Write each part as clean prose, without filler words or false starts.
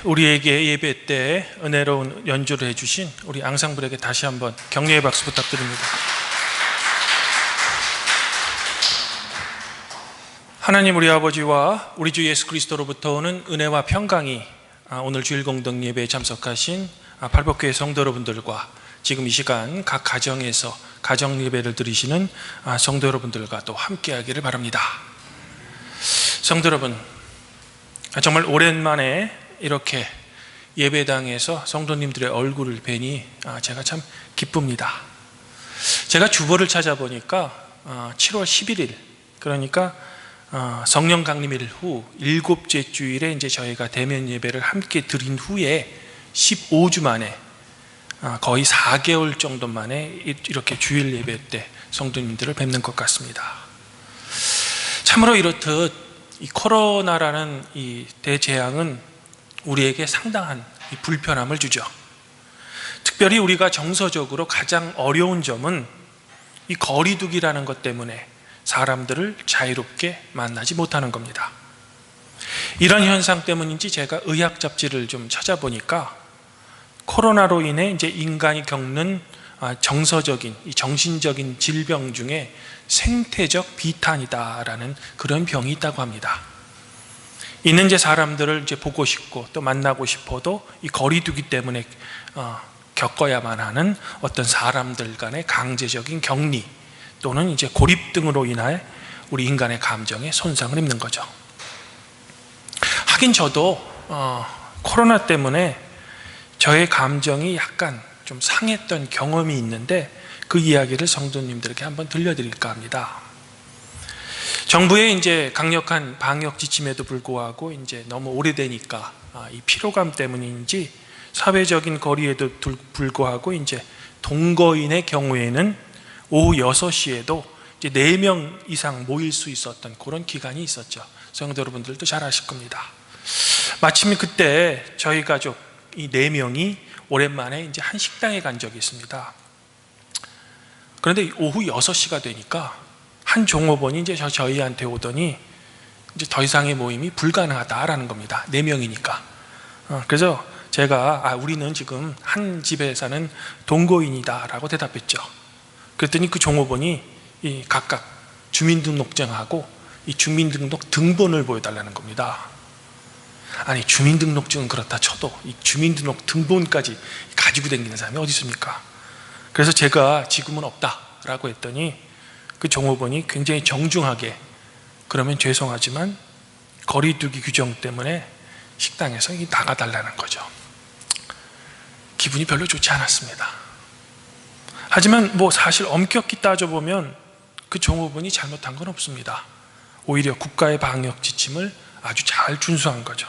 우리에게 예배 때 은혜로운 연주를 해주신 우리 앙상블에게 다시 한번 격려의 박수 부탁드립니다. 하나님 우리 아버지와 우리 주 예수 그리스도로부터 오는 은혜와 평강이 오늘 주일 공동 예배에 참석하신 팔복교회 성도 여러분들과 지금 이 시간 각 가정에서 가정 예배를 드리시는 성도 여러분들과 또 함께하기를 바랍니다. 성도 여러분, 정말 오랜만에 이렇게 예배당에서 성도님들의 얼굴을 뵈니 제가 참 기쁩니다. 제가 주보를 찾아보니까 7월 11일, 그러니까 성령 강림일 후 7째 주일에 이제 저희가 대면 예배를 함께 드린 후에 15주 만에, 거의 4개월 정도 만에 이렇게 주일 예배 때 성도님들을 뵙는 것 같습니다. 참으로 이렇듯 이 코로나라는 이 대재앙은 우리에게 상당한 이 불편함을 주죠. 특별히 우리가 정서적으로 가장 어려운 점은 이 거리두기라는 것 때문에 사람들을 자유롭게 만나지 못하는 겁니다. 이런 현상 때문인지 제가 의학 잡지를 좀 찾아보니까 코로나로 인해 이제 인간이 겪는 정서적인, 이 정신적인 질병 중에 생태적 비탄이다라는 그런 병이 있다고 합니다. 이는 이제 사람들을 이제 보고 싶고 또 만나고 싶어도 이 거리두기 때문에 겪어야만 하는 어떤 사람들 간의 강제적인 격리 또는 이제 고립 등으로 인해 우리 인간의 감정에 손상을 입는 거죠. 하긴 저도 코로나 때문에 저의 감정이 약간 좀 상했던 경험이 있는데 그 이야기를 성도님들에게 한번 들려드릴까 합니다. 정부의 이제 강력한 방역 지침에도 불구하고 이제 너무 오래되니까 이 피로감 때문인지 사회적인 거리에도 불구하고 이제 동거인의 경우에는 오후 6시에도 이제 4명 이상 모일 수 있었던 그런 기간이 있었죠. 성도 여러분들도 잘 아실 겁니다. 마침 그때 저희 가족 이 4명이 오랜만에 이제 한 식당에 간 적이 있습니다. 그런데 오후 6시가 되니까 한 종업원이 이제 저희한테 오더니 이제 더 이상의 모임이 불가능하다라는 겁니다. 4명이니까. 그래서 제가 우리는 지금 한 집에 사는 동거인이다라고 대답했죠. 그랬더니 그 종업원이 이 각각 주민등록증하고 이 주민등록 등본을 보여달라는 겁니다. 아니, 주민등록증은 그렇다 쳐도 이 주민등록 등본까지 가지고 다니는 사람이 어디 있습니까? 그래서 제가 지금은 없다라고 했더니 그 종업원이 굉장히 정중하게 그러면 죄송하지만 거리두기 규정 때문에 식당에서 나가달라는 거죠. 기분이 별로 좋지 않았습니다. 하지만 뭐 사실 엄격히 따져보면 그 종업원이 잘못한 건 없습니다. 오히려 국가의 방역 지침을 아주 잘 준수한 거죠.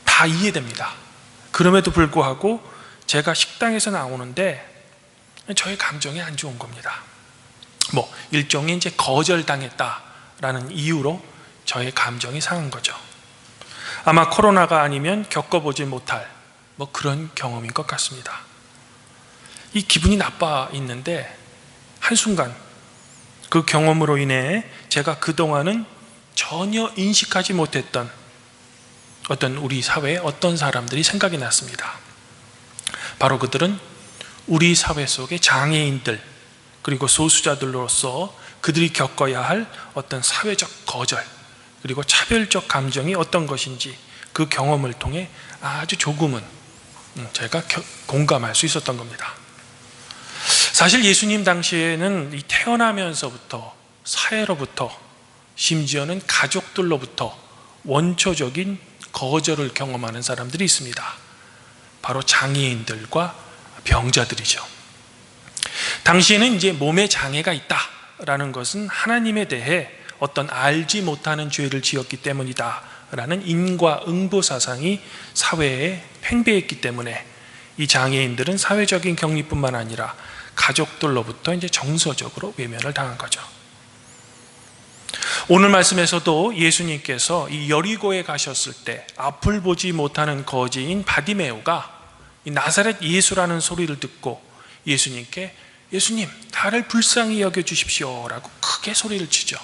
다 이해됩니다. 그럼에도 불구하고 제가 식당에서 나오는데 저의 감정이 안 좋은 겁니다. 뭐 일종의 이제 거절당했다라는 이유로 저의 감정이 상한 거죠. 아마 코로나가 아니면 겪어보지 못할 뭐 그런 경험인 것 같습니다. 이 기분이 나빠 있는데 한순간 그 경험으로 인해 제가 그동안은 전혀 인식하지 못했던 어떤 우리 사회의 어떤 사람들이 생각이 났습니다. 바로 그들은 우리 사회 속의 장애인들 그리고 소수자들로서 그들이 겪어야 할 어떤 사회적 거절 그리고 차별적 감정이 어떤 것인지 그 경험을 통해 아주 조금은 제가 공감할 수 있었던 겁니다. 사실 예수님 당시에는 이 태어나면서부터 사회로부터 심지어는 가족들로부터 원초적인 거절을 경험하는 사람들이 있습니다. 바로 장애인들과 병자들이죠. 당시에는 이제 몸에 장애가 있다라는 것은 하나님에 대해 어떤 알지 못하는 죄를 지었기 때문이다라는 인과응보 사상이 사회에 팽배했기 때문에 이 장애인들은 사회적인 격리뿐만 아니라 가족들로부터 이제 정서적으로 외면을 당한 거죠. 오늘 말씀에서도 예수님께서 이 여리고에 가셨을 때 앞을 보지 못하는 거지인 바디메오가 이 나사렛 예수라는 소리를 듣고 예수님께 예수님, 나를 불쌍히 여겨주십시오 라고 크게 소리를 치죠.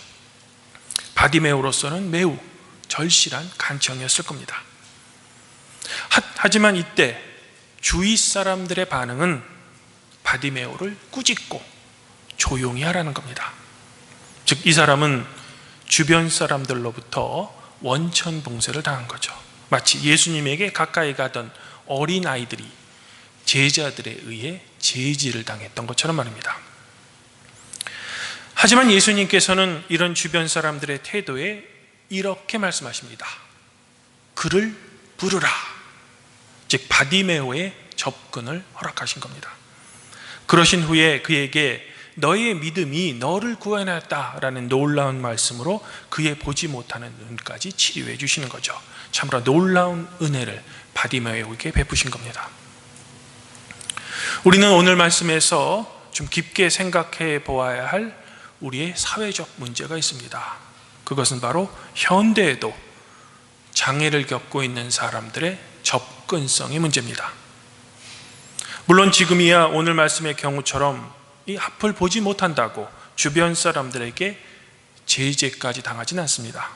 바디메오로서는 매우 절실한 간청이었을 겁니다. 하지만 이때 주위 사람들의 반응은 바디메오를 꾸짖고 조용히 하라는 겁니다. 즉 이 사람은 주변 사람들로부터 원천봉쇄를 당한 거죠. 마치 예수님에게 가까이 가던 어린아이들이 제자들에 의해 제지를 당했던 것처럼 말입니다. 하지만 예수님께서는 이런 주변 사람들의 태도에 이렇게 말씀하십니다. 그를 부르라. 즉 바디메오의 접근을 허락하신 겁니다. 그러신 후에 그에게 너의 믿음이 너를 구원하였다라는 놀라운 말씀으로 그의 보지 못하는 눈까지 치료해 주시는 거죠. 참으로 놀라운 은혜를 바디메오에게 베푸신 겁니다. 우리는 오늘 말씀에서 좀 깊게 생각해 보아야 할 우리의 사회적 문제가 있습니다. 그것은 바로 현대에도 장애를 겪고 있는 사람들의 접근성의 문제입니다. 물론 지금이야 오늘 말씀의 경우처럼 이 앞을 보지 못한다고 주변 사람들에게 제재까지 당하진 않습니다.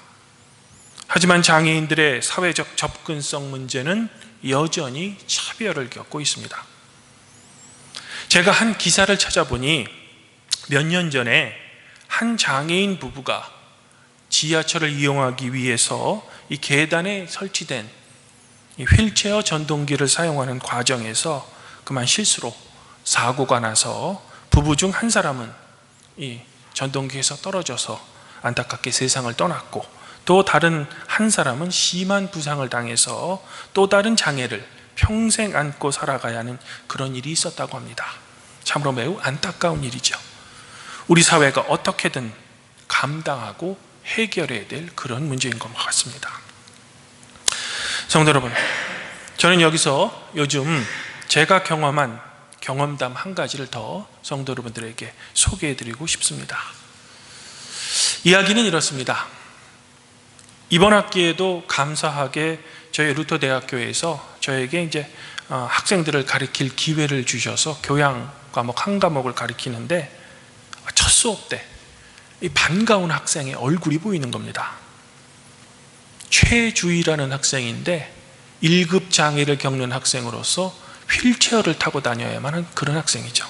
하지만 장애인들의 사회적 접근성 문제는 여전히 차별을 겪고 있습니다. 제가 한 기사를 찾아보니 몇 년 전에 한 장애인 부부가 지하철을 이용하기 위해서 이 계단에 설치된 이 휠체어 전동기를 사용하는 과정에서 그만 실수로 사고가 나서 부부 중 한 사람은 이 전동기에서 떨어져서 안타깝게 세상을 떠났고, 또 다른 한 사람은 심한 부상을 당해서 또 다른 장애를 평생 안고 살아가야 하는 그런 일이 있었다고 합니다. 참으로 매우 안타까운 일이죠. 우리 사회가 어떻게든 감당하고 해결해야 될 그런 문제인 것 같습니다. 성도 여러분, 저는 여기서 요즘 제가 경험한 경험담 한 가지를 더 성도 여러분들에게 소개해드리고 싶습니다. 이야기는 이렇습니다. 이번 학기에도 감사하게 저희 루터 대학교에서 저에게 이제 학생들을 가르칠 기회를 주셔서 교양 과목 한 과목을 가르치는데, 첫 수업 때 이 반가운 학생의 얼굴이 보이는 겁니다. 최주희라는 학생인데 1급 장애를 겪는 학생으로서 휠체어를 타고 다녀야만 하는 그런 학생이죠.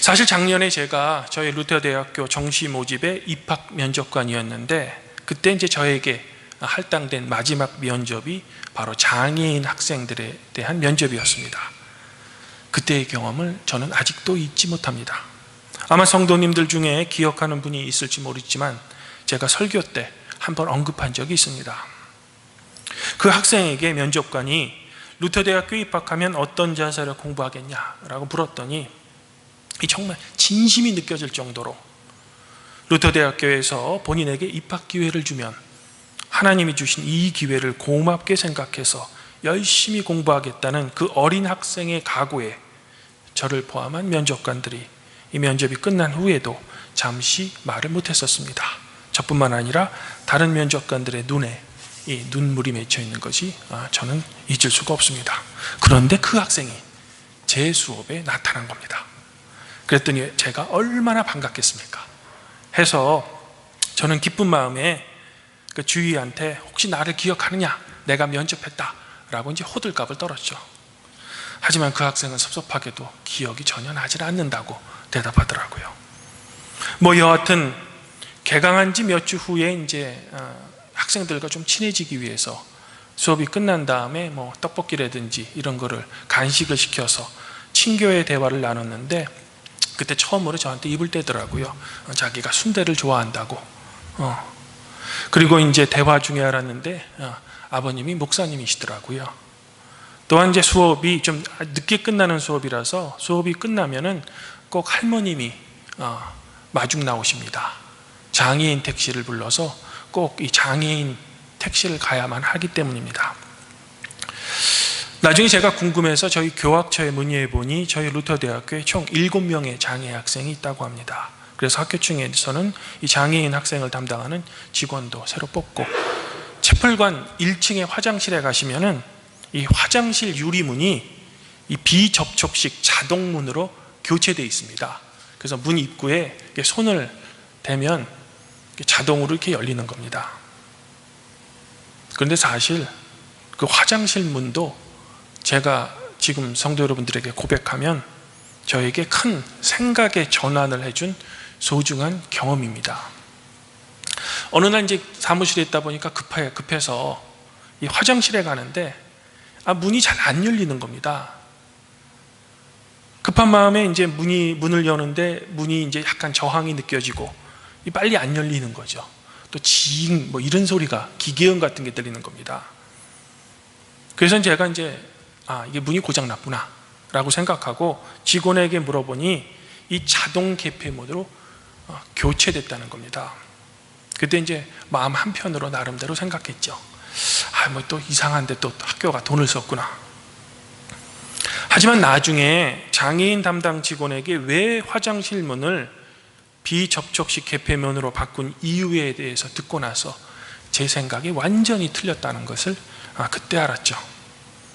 사실 작년에 제가 저희 루터 대학교 정시 모집의 입학 면접관이었는데, 그때 이제 저에게 할당된 마지막 면접이 바로 장애인 학생들에 대한 면접이었습니다. 그때의 경험을 저는 아직도 잊지 못합니다. 아마 성도님들 중에 기억하는 분이 있을지 모르지만 제가 설교 때 한번 언급한 적이 있습니다. 그 학생에게 면접관이 루터 대학교에 입학하면 어떤 자세를 공부하겠냐라고 물었더니 정말 진심이 느껴질 정도로 루터 대학교에서 본인에게 입학 기회를 주면 하나님이 주신 이 기회를 고맙게 생각해서 열심히 공부하겠다는 그 어린 학생의 각오에 저를 포함한 면접관들이 이 면접이 끝난 후에도 잠시 말을 못했었습니다. 저뿐만 아니라 다른 면접관들의 눈에 이 눈물이 맺혀 있는 것이 저는 잊을 수가 없습니다. 그런데 그 학생이 제 수업에 나타난 겁니다. 그랬더니 제가 얼마나 반갑겠습니까? 해서 저는 기쁜 마음에 그 주희한테 혹시 나를 기억하느냐? 내가 면접했다라고 이제 호들갑을 떨었죠. 하지만 그 학생은 섭섭하게도 기억이 전혀 나질 않는다고 대답하더라고요. 여하튼 개강한 지 몇 주 후에 이제 학생들과 좀 친해지기 위해서 수업이 끝난 다음에 떡볶이라든지 이런 거를 간식을 시켜서 친교의 대화를 나눴는데, 그때 처음으로 저한테 입을 떼더라고요. 자기가 순대를 좋아한다고. 그리고 이제 대화 중에 알았는데 아버님이 목사님이시더라고요. 또한 이제 수업이 좀 늦게 끝나는 수업이라서 수업이 끝나면은 꼭 할머님이 마중 나오십니다. 장애인 택시를 불러서 꼭 이 장애인 택시를 가야만 하기 때문입니다. 나중에 제가 궁금해서 저희 교학처에 문의해 보니 저희 루터 대학교에 총 7명의 장애 학생이 있다고 합니다. 그래서 학교층에서는 이 장애인 학생을 담당하는 직원도 새로 뽑고, 채플관 1층의 화장실에 가시면은 이 화장실 유리문이 이 비접촉식 자동문으로 교체되어 있습니다. 그래서 문 입구에 손을 대면 자동으로 이렇게 열리는 겁니다. 그런데 사실 그 화장실 문도 제가 지금 성도 여러분들에게 고백하면 저에게 큰 생각의 전환을 해준 소중한 경험입니다. 어느 날 이제 사무실에 있다 보니까 급해서 이 화장실에 가는데 문이 잘 안 열리는 겁니다. 급한 마음에 이제 문을 여는데 문이 이제 약간 저항이 느껴지고 빨리 안 열리는 거죠. 또 징 이런 소리가 기계음 같은 게 들리는 겁니다. 그래서 제가 이제 이게 문이 고장 났구나 라고 생각하고 직원에게 물어보니 이 자동 개폐 모드로 교체됐다는 겁니다. 그때 이제 마음 한편으로 나름대로 생각했죠. 또 이상한데 또 학교가 돈을 썼구나. 하지만 나중에 장애인 담당 직원에게 왜 화장실 문을 비접촉식 개폐문으로 바꾼 이유에 대해서 듣고 나서 제 생각이 완전히 틀렸다는 것을 그때 알았죠.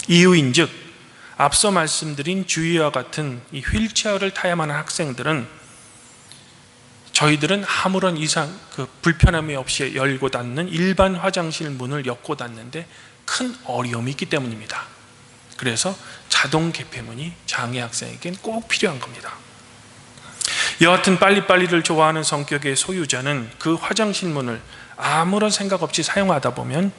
이유인즉 앞서 말씀드린 주위와 같은 이 휠체어를 타야만 하는 학생들은 저희들은 아무런 이상 불편함이 없이 열고 닫는 일반 화장실 문을 엮고 닫는데 큰 어려움이 있기 때문입니다. 그래서 자동 개폐문이 장애 학생에겐 꼭 필요한 겁니다. 여하튼 빨리빨리를 좋아하는 성격의 소유자는 그 화장실 문을 아무런 생각 없이 사용하다 보면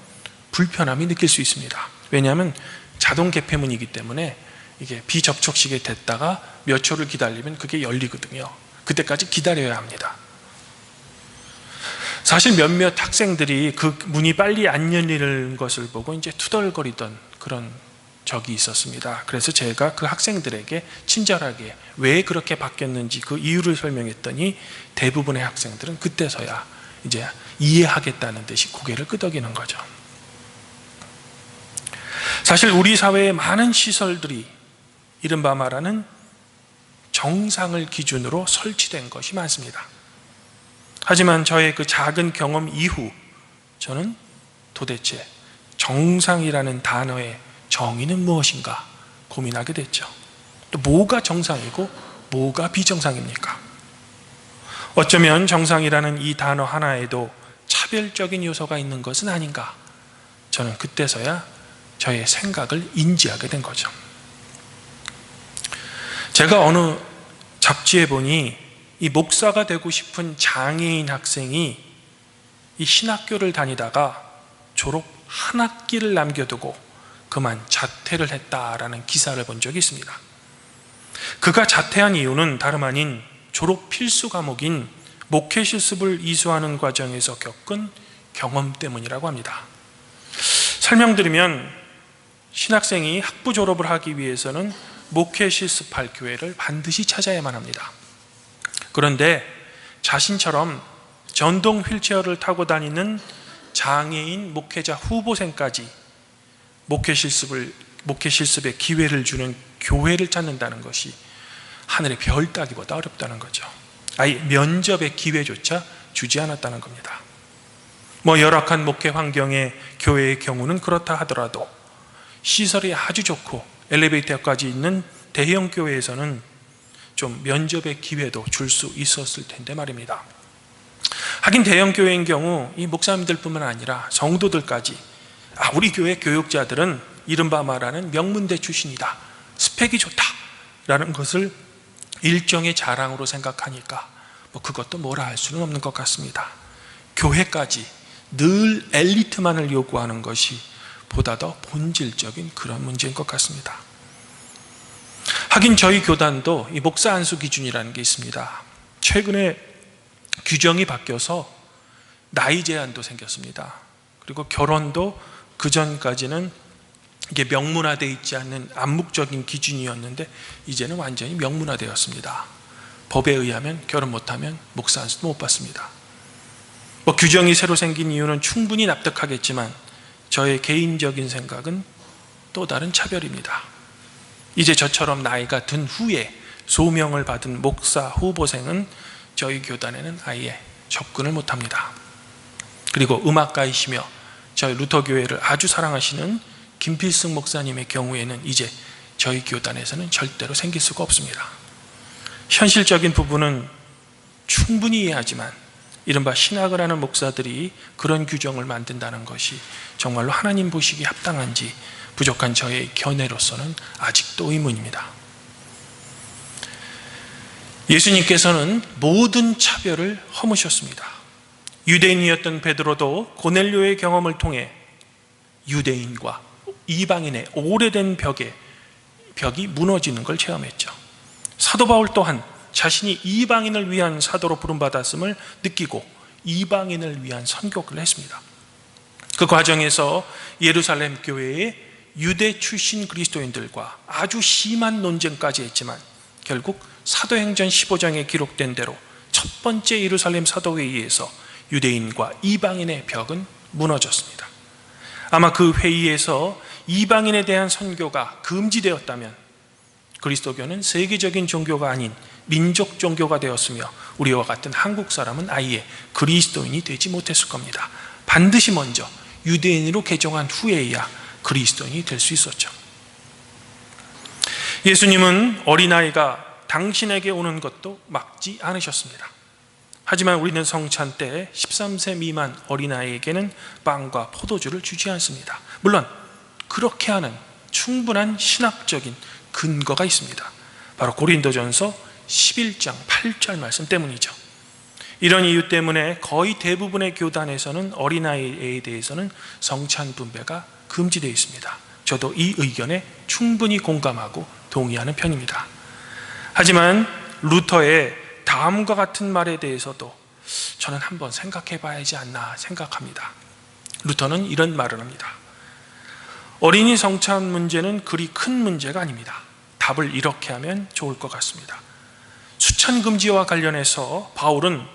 불편함이 느낄 수 있습니다. 왜냐하면 자동 개폐문이기 때문에 이게 비접촉식에 됐다가 몇 초를 기다리면 그게 열리거든요. 그때까지 기다려야 합니다. 사실 몇몇 학생들이 그 문이 빨리 안 열리는 것을 보고 이제 투덜거리던 그런 적이 있었습니다. 그래서 제가 그 학생들에게 친절하게 왜 그렇게 바뀌었는지 그 이유를 설명했더니 대부분의 학생들은 그때서야 이제 이해하겠다는 듯이 고개를 끄덕이는 거죠. 사실 우리 사회의 많은 시설들이 이른바 말하는 정상을 기준으로 설치된 것이 많습니다. 하지만 저의 그 작은 경험 이후 저는 도대체 정상이라는 단어의 정의는 무엇인가 고민하게 됐죠. 또 뭐가 정상이고 뭐가 비정상입니까? 어쩌면 정상이라는 이 단어 하나에도 차별적인 요소가 있는 것은 아닌가? 저는 그때서야 저의 생각을 인지하게 된 거죠. 제가 어느 잡지에 보니 이 목사가 되고 싶은 장애인 학생이 이 신학교를 다니다가 졸업 한 학기를 남겨두고 그만 자퇴를 했다라는 기사를 본 적이 있습니다. 그가 자퇴한 이유는 다름 아닌 졸업 필수 과목인 목회 실습을 이수하는 과정에서 겪은 경험 때문이라고 합니다. 설명드리면 신학생이 학부 졸업을 하기 위해서는 목회 실습할 교회를 반드시 찾아야만 합니다. 그런데 자신처럼 전동 휠체어를 타고 다니는 장애인 목회자 후보생까지 목회 실습의 기회를 주는 교회를 찾는다는 것이 하늘의 별 따기보다 어렵다는 거죠. 아예 면접의 기회조차 주지 않았다는 겁니다. 열악한 목회 환경의 교회의 경우는 그렇다 하더라도 시설이 아주 좋고 엘리베이터까지 있는 대형 교회에서는 좀 면접의 기회도 줄 수 있었을 텐데 말입니다. 하긴 대형 교회인 경우 이 목사님들뿐만 아니라 성도들까지 우리 교회 교육자들은 이른바 말하는 명문대 출신이다, 스펙이 좋다 라는 것을 일종의 자랑으로 생각하니까 그것도 뭐라 할 수는 없는 것 같습니다. 교회까지 늘 엘리트만을 요구하는 것이 보다 더 본질적인 그런 문제인 것 같습니다. 하긴 저희 교단도 이 목사 안수 기준이라는 게 있습니다. 최근에 규정이 바뀌어서 나이 제한도 생겼습니다. 그리고 결혼도 그전까지는 이게 명문화되어 있지 않는 암묵적인 기준이었는데 이제는 완전히 명문화되었습니다. 법에 의하면 결혼 못하면 목사 안수도 못 받습니다. 규정이 새로 생긴 이유는 충분히 납득하겠지만 저의 개인적인 생각은 또 다른 차별입니다. 이제 저처럼 나이가 든 후에 소명을 받은 목사 후보생은 저희 교단에는 아예 접근을 못합니다. 그리고 음악가이시며 저희 루터교회를 아주 사랑하시는 김필승 목사님의 경우에는 이제 저희 교단에서는 절대로 생길 수가 없습니다. 현실적인 부분은 충분히 이해하지만 이른바 신학을 하는 목사들이 그런 규정을 만든다는 것이 정말로 하나님 보시기에 합당한지 부족한 저의 견해로서는 아직도 의문입니다. 예수님께서는 모든 차별을 허무셨습니다. 유대인이었던 베드로도 고넬료의 경험을 통해 유대인과 이방인의 오래된 벽이 무너지는 걸 체험했죠. 사도 바울 또한 자신이 이방인을 위한 사도로 부름받았음을 느끼고 이방인을 위한 선교를 했습니다. 그 과정에서 예루살렘 교회의 유대 출신 그리스도인들과 아주 심한 논쟁까지 했지만 결국 사도행전 15장에 기록된 대로 첫 번째 예루살렘 사도회의에서 유대인과 이방인의 벽은 무너졌습니다. 아마 그 회의에서 이방인에 대한 선교가 금지되었다면 그리스도교는 세계적인 종교가 아닌 민족 종교가 되었으며 우리와 같은 한국 사람은 아예 그리스도인이 되지 못했을 겁니다. 반드시 먼저 유대인으로 개종한 후에야 그리스도인이 될 수 있었죠. 예수님은 어린아이가 당신에게 오는 것도 막지 않으셨습니다. 하지만 우리는 성찬 때 13세 미만 어린아이에게는 빵과 포도주를 주지 않습니다. 물론 그렇게 하는 충분한 신학적인 근거가 있습니다. 바로 고린도전서 11장 8절 말씀 때문이죠. 이런 이유 때문에 거의 대부분의 교단에서는 어린아이에 대해서는 성찬 분배가 금지되어 있습니다. 저도 이 의견에 충분히 공감하고 동의하는 편입니다. 하지만 루터의 다음과 같은 말에 대해서도 저는 한번 생각해 봐야지 않나 생각합니다. 루터는 이런 말을 합니다. 어린이 성찬 문제는 그리 큰 문제가 아닙니다. 답을 이렇게 하면 좋을 것 같습니다. 수찬 금지와 관련해서 바울은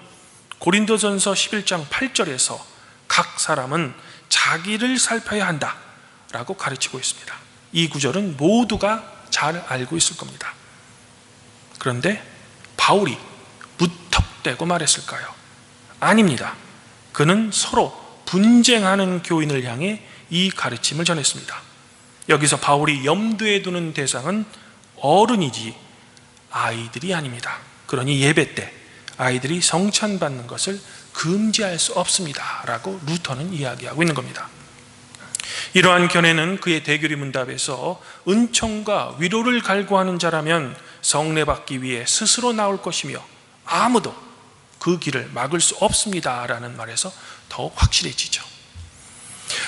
고린도전서 11장 8절에서 각 사람은 자기를 살펴야 한다 라고 가르치고 있습니다. 이 구절은 모두가 잘 알고 있을 겁니다. 그런데 바울이 무턱대고 말했을까요? 아닙니다. 그는 서로 분쟁하는 교인을 향해 이 가르침을 전했습니다. 여기서 바울이 염두에 두는 대상은 어른이지 아이들이 아닙니다. 그러니 예배 때 아이들이 성찬 받는 것을 금지할 수 없습니다 라고 루터는 이야기하고 있는 겁니다. 이러한 견해는 그의 대교리 문답에서 은총과 위로를 갈구하는 자라면 성례 받기 위해 스스로 나올 것이며 아무도 그 길을 막을 수 없습니다 라는 말에서 더욱 확실해지죠.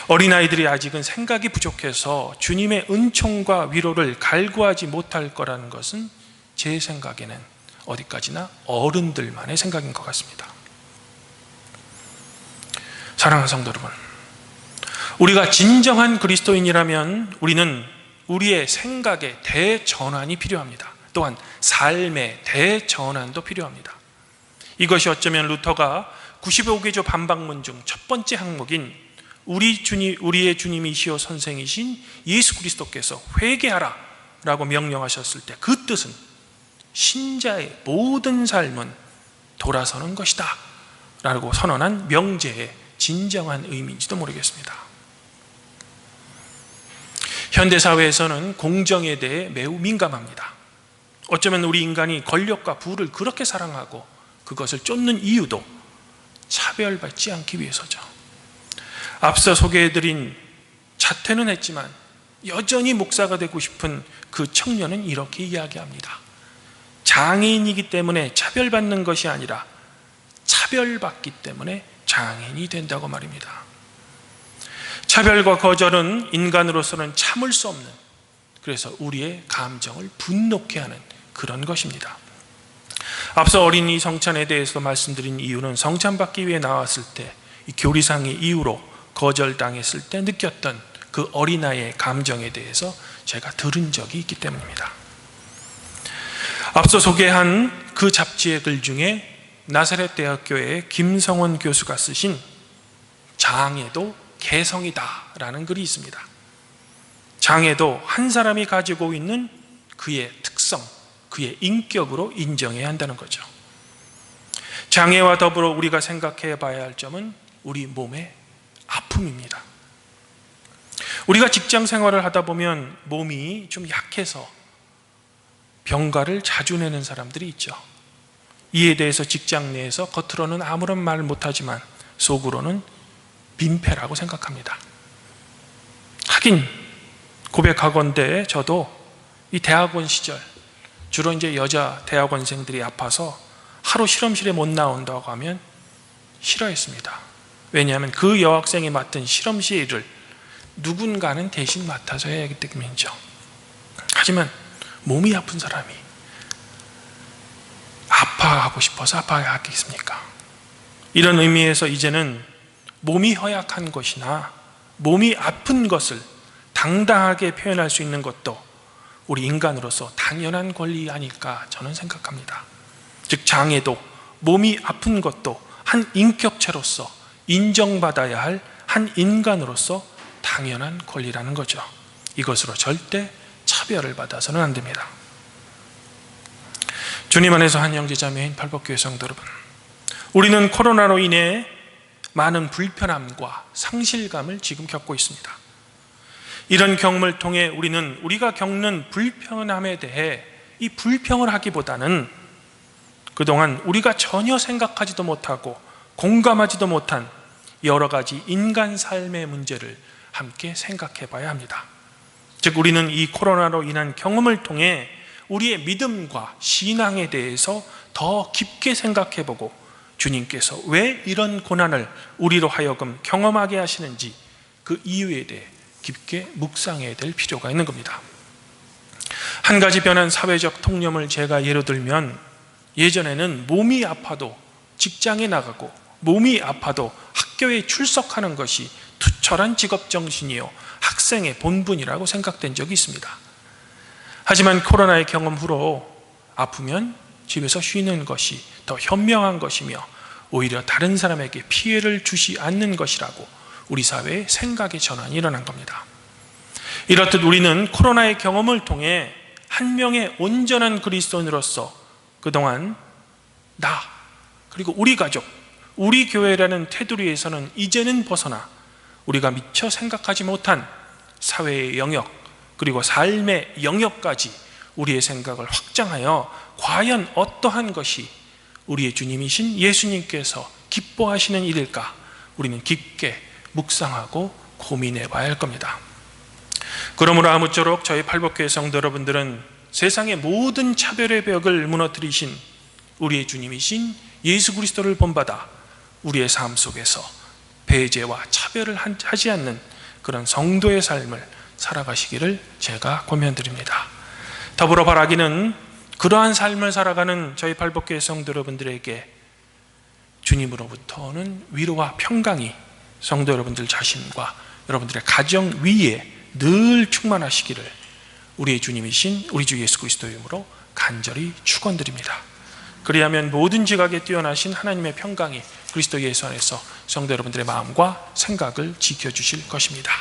어린아이들이 아직은 생각이 부족해서 주님의 은총과 위로를 갈구하지 못할 거라는 것은 제 생각에는 어디까지나 어른들만의 생각인 것 같습니다. 사랑하는 성도 여러분, 우리가 진정한 그리스도인이라면 우리는 우리의 생각의 대전환이 필요합니다. 또한 삶의 대전환도 필요합니다. 이것이 어쩌면 루터가 95개조 반박문 중 첫 번째 항목인 우리의 주님이시오 선생이신 예수 그리스도께서 회개하라 라고 명령하셨을 때 그 뜻은 신자의 모든 삶은 돌아서는 것이다 라고 선언한 명제의 진정한 의미인지도 모르겠습니다. 현대사회에서는 공정에 대해 매우 민감합니다. 어쩌면 우리 인간이 권력과 부를 그렇게 사랑하고 그것을 쫓는 이유도 차별받지 않기 위해서죠. 앞서 소개해드린 자퇴는 했지만 여전히 목사가 되고 싶은 그 청년은 이렇게 이야기합니다. 장애인이기 때문에 차별받는 것이 아니라 차별받기 때문에 장애인이 된다고 말입니다. 차별과 거절은 인간으로서는 참을 수 없는, 그래서 우리의 감정을 분노케 하는 그런 것입니다. 앞서 어린이 성찬에 대해서 말씀드린 이유는 성찬 받기 위해 나왔을 때 이 교리상의 이유로 거절당했을 때 느꼈던 그 어린아이의 감정에 대해서 제가 들은 적이 있기 때문입니다. 앞서 소개한 그 잡지의 글 중에 나사렛 대학교의 김성원 교수가 쓰신 장애도 개성이다 라는 글이 있습니다. 장애도 한 사람이 가지고 있는 그의 특성, 그의 인격으로 인정해야 한다는 거죠. 장애와 더불어 우리가 생각해 봐야 할 점은 우리 몸의 아픔입니다. 우리가 직장 생활을 하다 보면 몸이 좀 약해서 병가를 자주 내는 사람들이 있죠. 이에 대해서 직장 내에서 겉으로는 아무런 말 못하지만 속으로는 민폐라고 생각합니다. 하긴 고백하건대 저도 이 대학원 시절 주로 이제 여자 대학원생들이 아파서 하루 실험실에 못 나온다고 하면 싫어했습니다. 왜냐하면 그 여학생이 맡은 실험실을 누군가는 대신 맡아서 해야 하기 때문이죠. 하지만 몸이 아픈 사람이 아파하고 싶어서 아파하겠습니까? 이런 의미에서 이제는 몸이 허약한 것이나 몸이 아픈 것을 당당하게 표현할 수 있는 것도 우리 인간으로서 당연한 권리 아닐까 저는 생각합니다. 즉 장애도 몸이 아픈 것도 한 인격체로서 인정받아야 할 한 인간으로서 당연한 권리라는 거죠. 이것으로 절대 차별을 받아서는 안 됩니다. 주님 안에서 한 형제자매인 팔복교회 성도 여러분, 우리는 코로나로 인해 많은 불편함과 상실감을 지금 겪고 있습니다. 이런 경험을 통해 우리는 우리가 겪는 불편함에 대해 이 불평을 하기보다는 그동안 우리가 전혀 생각하지도 못하고 공감하지도 못한 여러 가지 인간 삶의 문제를 함께 생각해 봐야 합니다. 즉 우리는 이 코로나로 인한 경험을 통해 우리의 믿음과 신앙에 대해서 더 깊게 생각해 보고 주님께서 왜 이런 고난을 우리로 하여금 경험하게 하시는지 그 이유에 대해 깊게 묵상해야 될 필요가 있는 겁니다. 한 가지 변한 사회적 통념을 제가 예로 들면, 예전에는 몸이 아파도 직장에 나가고 몸이 아파도 학교에 출석하는 것이 투철한 직업정신이요 학생의 본분이라고 생각된 적이 있습니다. 하지만 코로나의 경험 후로 아프면 집에서 쉬는 것이 더 현명한 것이며 오히려 다른 사람에게 피해를 주지 않는 것이라고 우리 사회의 생각의 전환이 일어난 겁니다. 이렇듯 우리는 코로나의 경험을 통해 한 명의 온전한 그리스도인으로서 그동안 나 그리고 우리 가족, 우리 교회라는 테두리에서는 이제는 벗어나 우리가 미처 생각하지 못한 사회의 영역 그리고 삶의 영역까지 우리의 생각을 확장하여 과연 어떠한 것이 우리의 주님이신 예수님께서 기뻐하시는 일일까 우리는 깊게 묵상하고 고민해 봐야 할 겁니다. 그러므로 아무쪼록 저희 팔복교회 성도 여러분들은 세상의 모든 차별의 벽을 무너뜨리신 우리의 주님이신 예수 그리스도를 본받아 우리의 삶 속에서 배제와 차별을 하지 않는 그런 성도의 삶을 살아가시기를 제가 권면드립니다. 더불어 바라기는 그러한 삶을 살아가는 저희 팔복교회 성도 여러분들에게 주님으로부터는 위로와 평강이 성도 여러분들 자신과 여러분들의 가정 위에 늘 충만하시기를 우리의 주님이신 우리 주 예수 그리스도의 이름으로 간절히 축원드립니다. 그리하면 모든 지각에 뛰어나신 하나님의 평강이 그리스도 예수 안에서 성도 여러분들의 마음과 생각을 지켜주실 것입니다.